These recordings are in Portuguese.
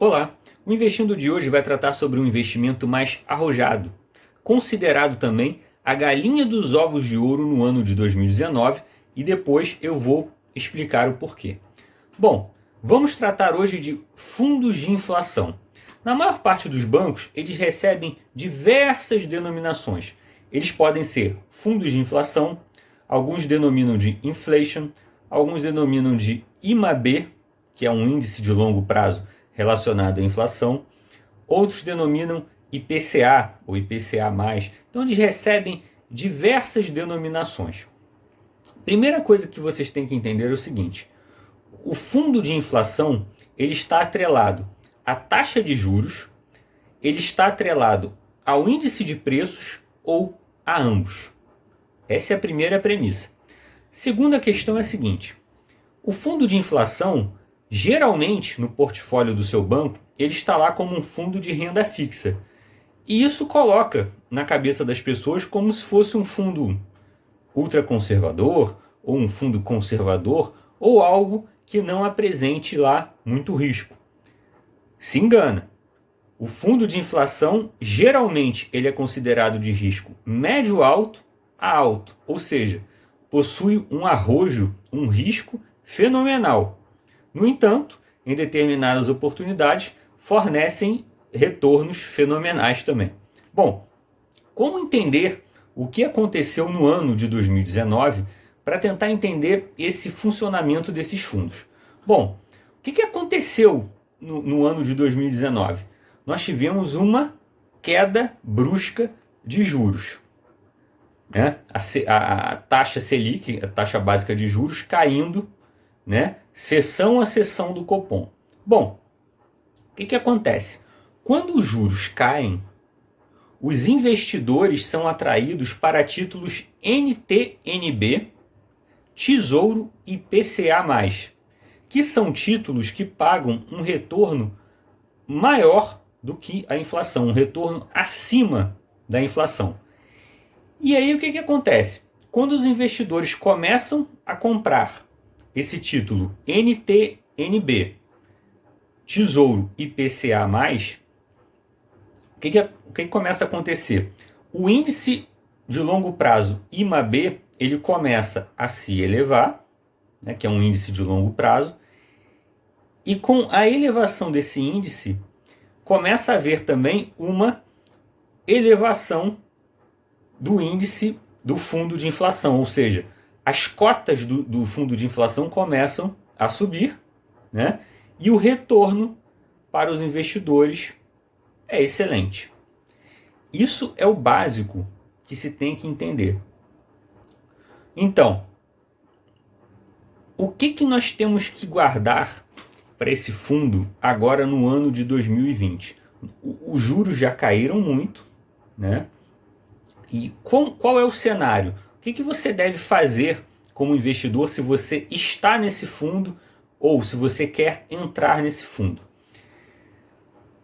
Olá, o Investindo de hoje vai tratar sobre um investimento mais arrojado, considerado também a galinha dos ovos de ouro no ano de 2019 e depois eu vou explicar o porquê. Bom, vamos tratar hoje de fundos de inflação. Na maior parte dos bancos, eles recebem diversas denominações. Eles podem ser fundos de inflação, alguns denominam de inflation, alguns denominam de IMAB, que é um índice de longo prazo relacionado à inflação. Outros denominam IPCA ou IPCA+. Então eles recebem diversas denominações. Primeira coisa que vocês têm que entender é o seguinte: o fundo de inflação ele está atrelado à taxa de juros, ele está atrelado ao índice de preços ou a ambos. Essa é a primeira premissa. Segunda questão é a seguinte: o fundo de inflação, geralmente no portfólio do seu banco, ele está lá como um fundo de renda fixa. E isso coloca na cabeça das pessoas como se fosse um fundo ultraconservador, ou um fundo conservador, ou algo que não apresente lá muito risco. Se engana. O fundo de inflação, geralmente, ele é considerado de risco médio-alto a alto, ou seja, possui um arrojo, um risco fenomenal. No entanto, em determinadas oportunidades, fornecem retornos fenomenais também. Bom, como entender o que aconteceu no ano de 2019 para tentar entender esse funcionamento desses fundos? Bom, o que aconteceu no ano de 2019? Nós tivemos uma queda brusca de juros. Né? A taxa Selic, a taxa básica de juros, caindo, né? Sessão a sessão do Copom. Bom, o que acontece? Quando os juros caem, os investidores são atraídos para títulos NTNB, Tesouro e IPCA+, que são títulos que pagam um retorno maior do que a inflação, um retorno acima da inflação. E aí o que acontece? Quando os investidores começam a comprar esse título NTNB, Tesouro IPCA+, o que começa a acontecer? O índice de longo prazo IMAB, ele começa a se elevar, né, que é um índice de longo prazo, e com a elevação desse índice, começa a haver também uma elevação do índice do fundo de inflação, ou seja, as cotas do fundo de inflação começam a subir, né? E o retorno para os investidores é excelente. Isso é o básico que se tem que entender. Então, o que nós temos que guardar para esse fundo agora no ano de 2020? Os juros já caíram muito, né? E qual é o cenário? O que você deve fazer como investidor se você está nesse fundo ou se você quer entrar nesse fundo?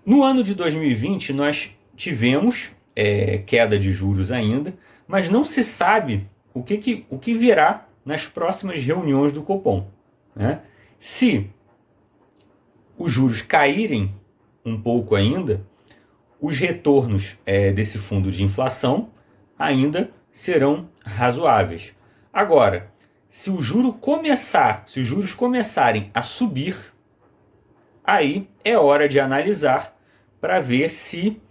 No ano de 2020 nós tivemos queda de juros ainda, mas não se sabe o que virá nas próximas reuniões do Copom, né? Se os juros caírem um pouco ainda, os retornos desse fundo de inflação ainda serão razoáveis. Agora, se os juros começarem a subir, aí é hora de analisar para ver se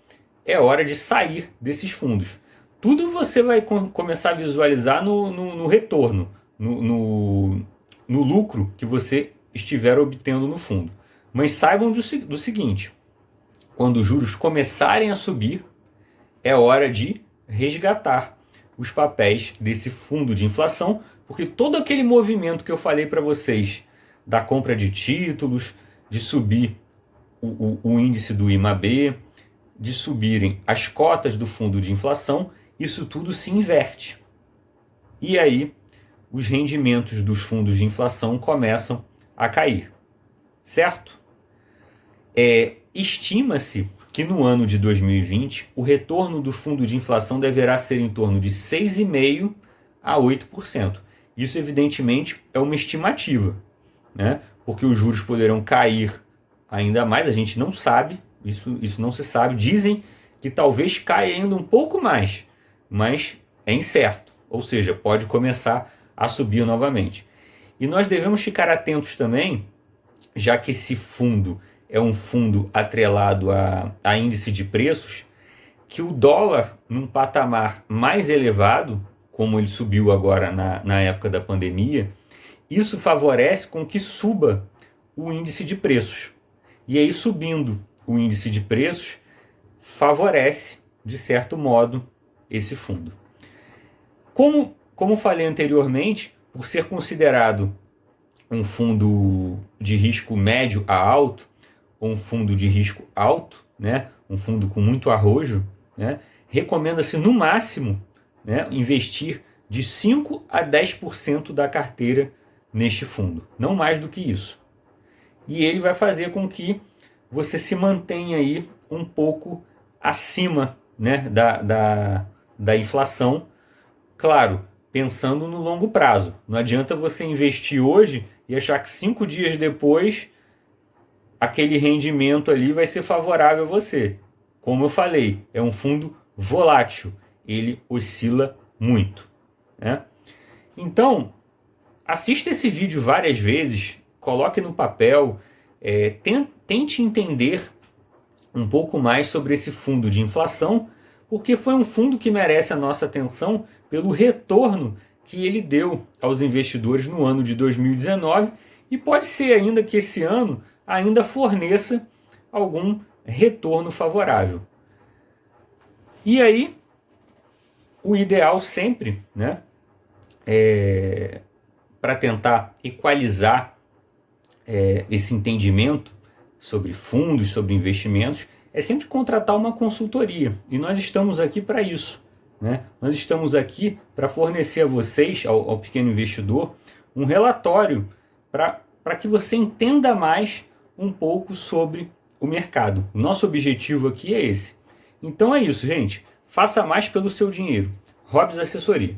é hora de sair desses fundos. Tudo você vai começar a visualizar no retorno, no lucro que você estiver obtendo no fundo. Mas saibam do seguinte: quando os juros começarem a subir, é hora de resgatar os papéis desse fundo de inflação, porque todo aquele movimento que eu falei para vocês, da compra de títulos, de subir o índice do IMAB, de subirem as cotas do fundo de inflação, isso tudo se inverte. E aí os rendimentos dos fundos de inflação começam a cair. Certo? Estima-se que no ano de 2020 o retorno do fundo de inflação deverá ser em torno de 6,5% a 8%. Isso evidentemente é uma estimativa, né? Porque os juros poderão cair ainda mais, a gente não sabe, isso não se sabe. Dizem que talvez caia ainda um pouco mais, mas é incerto, ou seja, pode começar a subir novamente. E nós devemos ficar atentos também, já que esse fundo é um fundo atrelado a índice de preços, que o dólar num patamar mais elevado, como ele subiu agora na época da pandemia, isso favorece com que suba o índice de preços. E aí, subindo o índice de preços, favorece, de certo modo, esse fundo. Como falei anteriormente, por ser considerado um fundo de risco médio a alto, ou um fundo de risco alto, né, um fundo com muito arrojo, né, recomenda-se no máximo, né, investir de 5 a 10% da carteira neste fundo, não mais do que isso. E ele vai fazer com que você se mantenha aí um pouco acima, né, da inflação, claro, pensando no longo prazo. Não adianta você investir hoje e achar que 5 dias depois aquele rendimento ali vai ser favorável a você. Como eu falei, é um fundo volátil, ele oscila muito, né? Então, assista esse vídeo várias vezes, coloque no papel, tente entender um pouco mais sobre esse fundo de inflação, porque foi um fundo que merece a nossa atenção pelo retorno que ele deu aos investidores no ano de 2019 e pode ser ainda que esse ano ainda forneça algum retorno favorável. E aí, o ideal sempre, né, para tentar equalizar esse entendimento sobre fundos, sobre investimentos, é sempre contratar uma consultoria. E nós estamos aqui para isso, né? Nós estamos aqui para fornecer a vocês, ao pequeno investidor, um relatório para que você entenda mais um pouco sobre o mercado. Nosso objetivo aqui é esse. Então é isso, gente. Faça mais pelo seu dinheiro. Hobbs Assessoria.